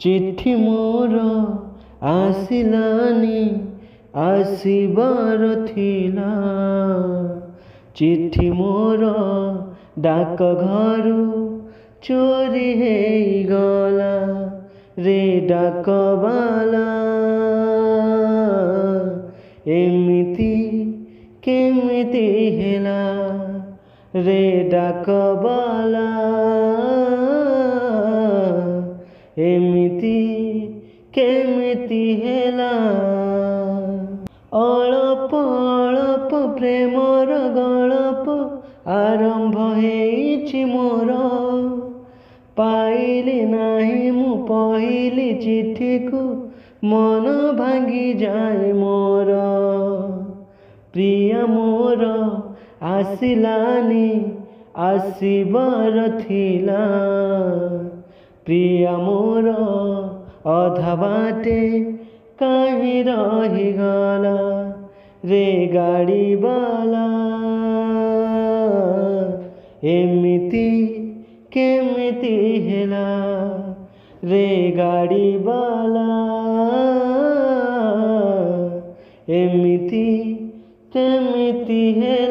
चिट्ठी मोर आसिलानी आसिबार थिला। चिट्ठी मोर डाक घरू चोरी हे गला रे डाकबाला। एमिति केमिति हेला रे डाकबाला। एमिति केमिति हेला। अळप अळप प्रेमर गळप आरंभ हेइछि मोर। पाइली नाही मु पहिली चिट्ठी को मन भांगी जाए मोर। प्रिया मोर आसिलानी आसिबार थिला। प्रिया मोर अधा बाटे काहीं रहीगला रे गाड़ी बाला। एमिति केमिति हेला रे गाड़ी बाला। एमिति केमिति हेला।